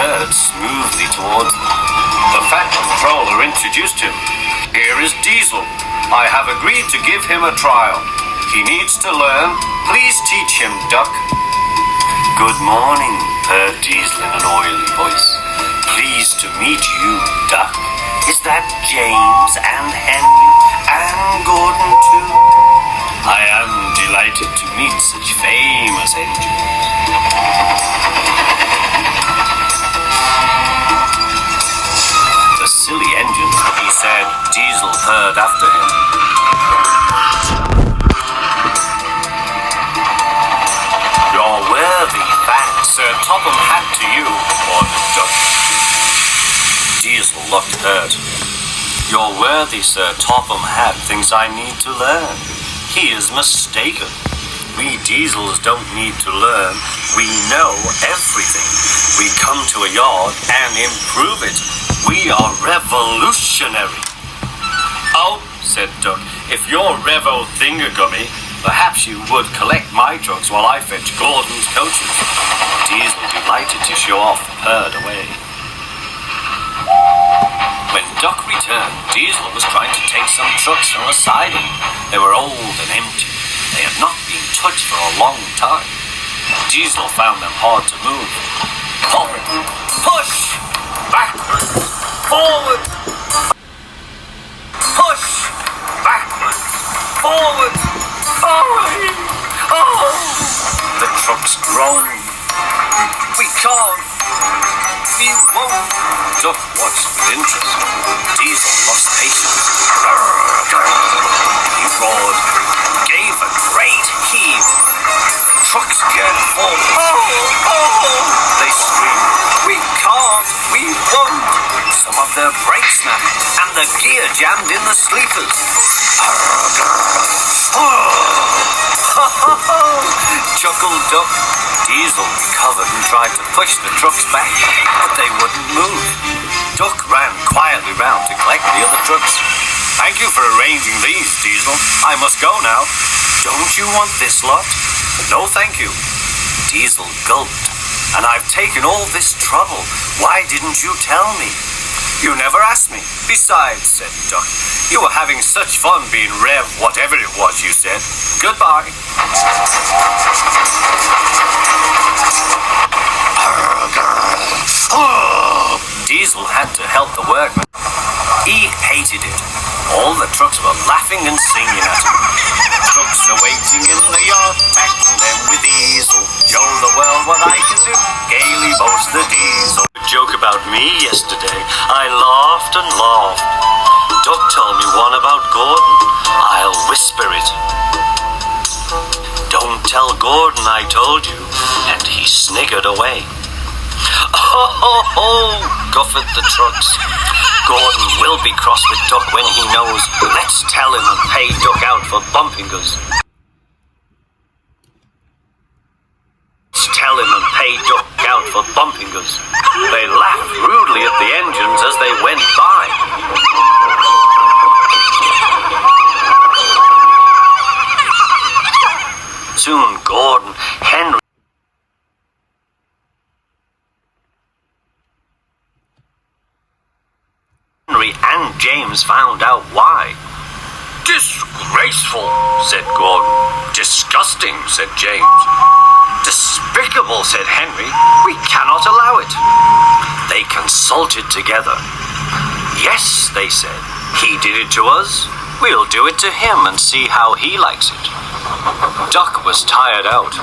purred smoothly towards them. The Fat Controller introduced him. Here is Diesel. I have agreed to give him a trial. He needs to learn. Please teach him, Duck. Good morning, purred Diesel in an oily voice. Pleased to meet you, Duck. Is that James and Henry and Gordon too? I am delighted to meet such famous engines. The silly engines, he said. Diesel purred after him. Your worthy fat Sir Topham Hatt to you, ordered Duck. Diesel looked hurt. Your worthy Sir Topham Hatt thinks I need to learn. He is mistaken. We Diesels don't need to learn. We know everything. We come to a yard and improve it. We are revolutionary. Oh, said Duck, if you're Revo Thingagummy, perhaps you would collect my trucks while I fetch Gordon's coaches. Diesel, delighted to show off, purred away. When Duck returned, Diesel was trying to take some trucks from a siding. They were old and empty. They had not been touched for a long time. Diesel found them hard to move. Forward, push, backward, forward, push, backward, forward. Oh! The trucks groaned. We can't. We won't. Duck watched with interest. Diesel lost patience. He roared, gave a great heave. The trucks jerked forward. Oh! They screamed, we can't, we won't. Some of their brakes snapped, and the gear jammed in the sleepers. Chuckled Duck. Diesel recovered and tried to push the trucks back, but they wouldn't move. Duck ran quietly round to collect the other trucks. Thank you for arranging these, Diesel. I must go now. Don't you want this lot? No, thank you. Diesel gulped. And I've taken all this trouble. Why didn't you tell me? You never asked me. Besides, said Duck, you were having such fun being Rev whatever it was you said. Goodbye. Diesel had to help the workmen. He hated it. All the trucks were laughing and singing at him. Trucks are waiting in the yard, packing them with Diesel. Show the world what I can do. Gaily boasts the Diesel. A joke about me yesterday. I laughed and laughed. Duck told me one about Gordon. I'll whisper it. Don't tell Gordon I told you. And he sniggered away. Oh, guffed the trucks. Gordon will be cross with Duck when he knows. Let's tell him and pay Duck out for bumping us. Let's tell him and pay Duck out for bumping us. They laughed rudely at the engines as they went by. Soon Gordon, Henry, and James found out why. Disgraceful, said Gordon. Disgusting, said James. Despicable, said Henry. We cannot allow it. They consulted together. Yes, they said. He did it to us. We'll do it to him and see how he likes it. Duck was tired out.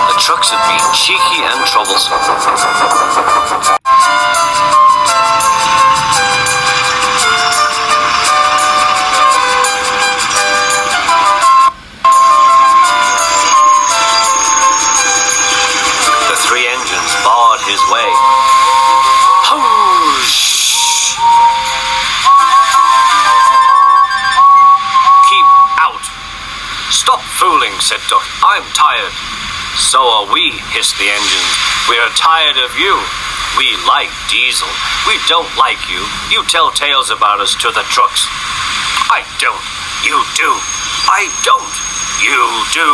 The trucks had been cheeky and troublesome. His way. Whoosh! Keep out. Stop fooling, said Duck. I'm tired. So are we, hissed the engines. We are tired of you. We like Diesel. We don't like you. You tell tales about us to the trucks. I don't. You do. I don't. You do.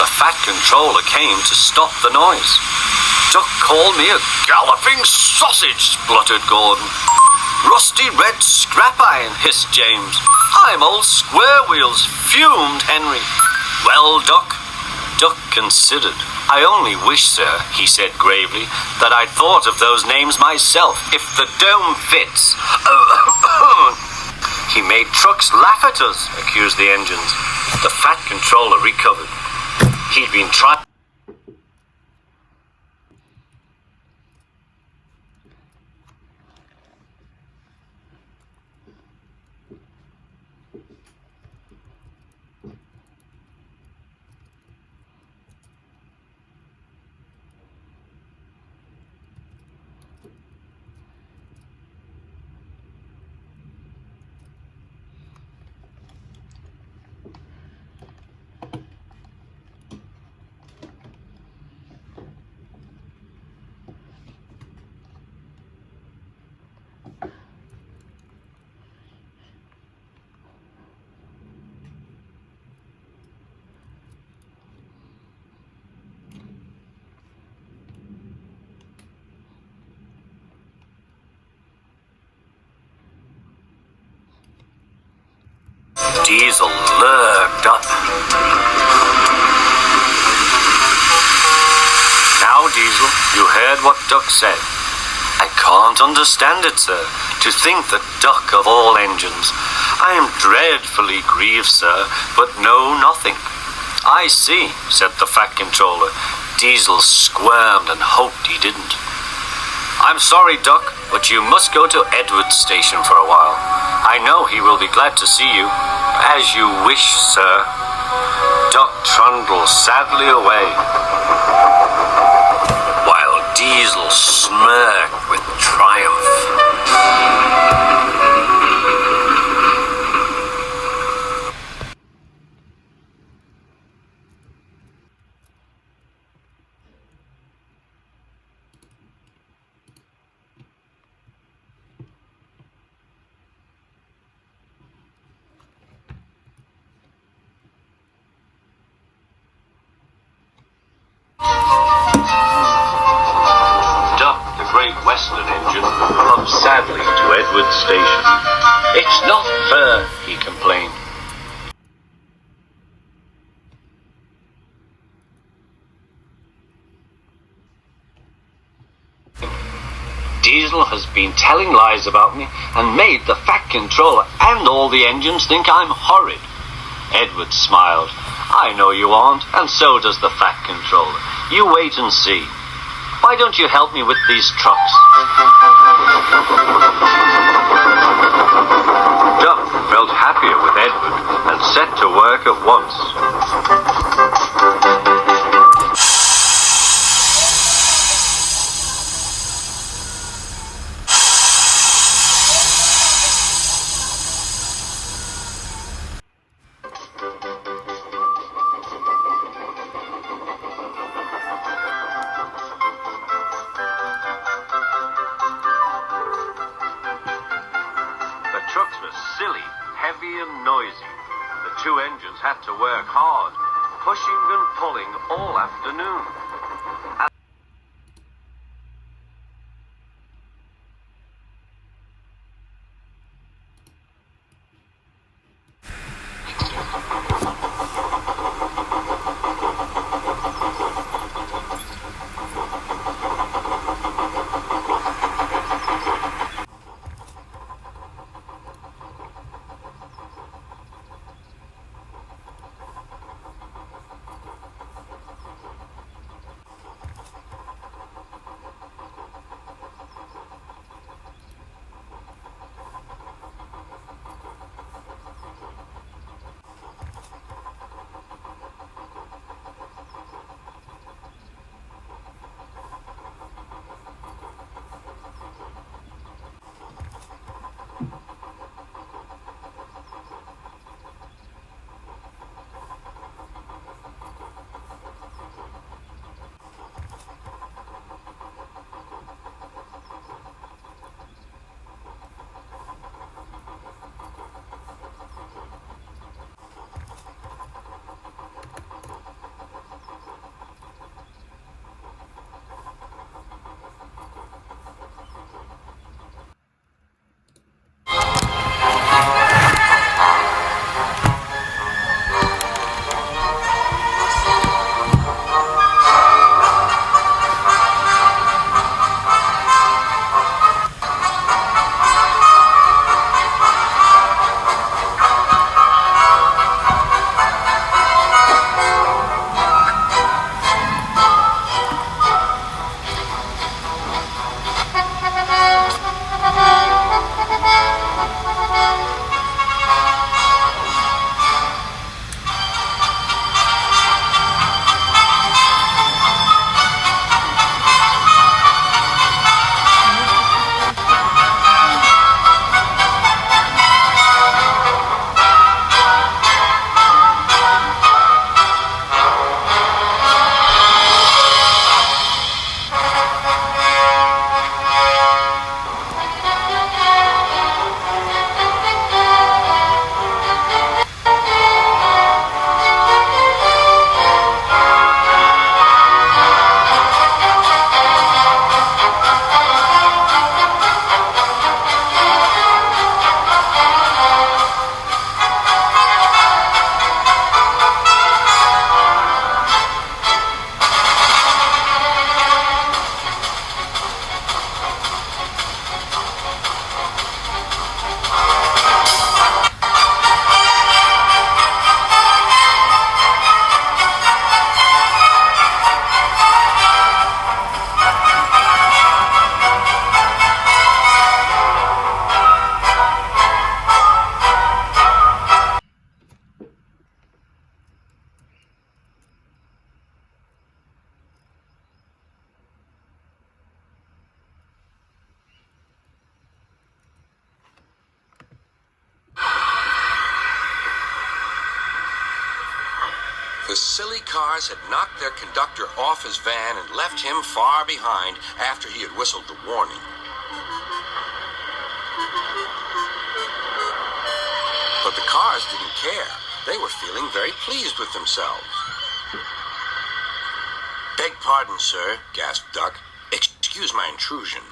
The Fat Controller came to stop the noise. Duck called me a galloping sausage, spluttered Gordon. Rusty red scrap iron, hissed James. I'm old Square Wheels, fumed Henry. Well, Duck? Duck considered. I only wish, sir, he said gravely, that I'd thought of those names myself, if the dome fits. He made trucks laugh at us, accused the engines. The Fat Controller recovered. He'd been trying... Diesel lurked up. Now, Diesel, you heard what Duck said. I can't understand it, sir. To think that Duck of all engines. I am dreadfully grieved, sir, but know nothing. I see, said the Fat Controller. Diesel squirmed and hoped he didn't. I'm sorry, Duck, but you must go to Edward's station for a while. I know he will be glad to see you. As you wish, sir. Duck trundled sadly away, while Diesel smirked with triumph. Western engine clumped sadly to Edward's station. It's not fair, he complained. Diesel has been telling lies about me and made the Fat Controller and all the engines think I'm horrid. Edward smiled. I know you aren't, and so does the Fat Controller. You wait and see. Why don't you help me with these trucks? Duck felt happier with Edward and set to work at once. Two engines had to work hard, pushing and pulling all afternoon. silly cars had knocked their conductor off his van and left him far behind after he had whistled the warning. But the cars didn't care. They were feeling very pleased with themselves. "Beg pardon, sir," gasped Duck. "Excuse my intrusion."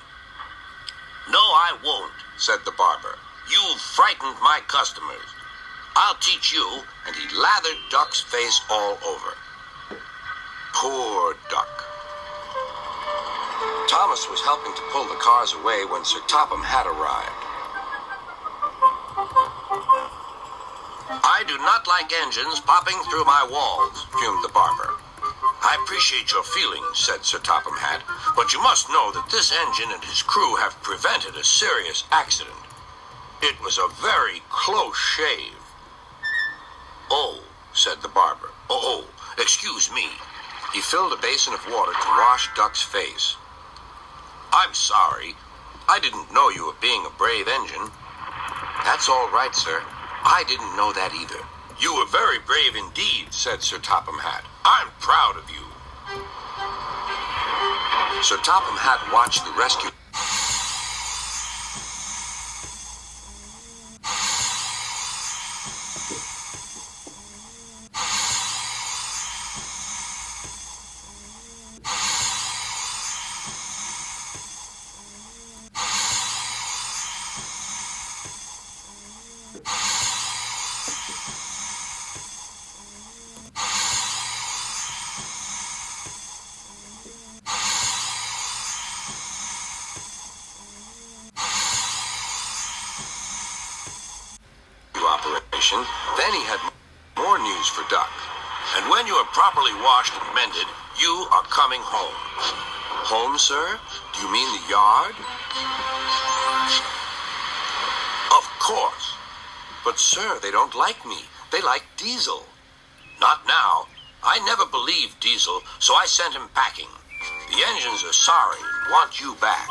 "No, I won't," said the barber. "You've frightened my customers. I'll teach you," and he lathered Duck's face all over. Poor Duck. Thomas was helping to pull the cars away when Sir Topham Hatt arrived. "I do not like engines popping through my walls," fumed the barber. "I appreciate your feelings," said Sir Topham Hatt, "but you must know that this engine and his crew have prevented a serious accident. It was a very close shave." "Oh," said the barber. Oh, excuse me." He filled a basin of water to wash Duck's face. "I'm sorry. I didn't know you were being a brave engine." "That's all right, sir. I didn't know that either." "You were very brave indeed," said Sir Topham Hatt. "I'm proud of you." Sir Topham Hatt watched the rescue. operation. Then he had more news for Duck. "And when you are properly washed and mended, you are coming home." "Home, sir? Do you mean the yard?" "Of course." "But, sir, they don't like me. They like Diesel." "Not now. I never believed Diesel, so I sent him packing. The engines are sorry and want you back."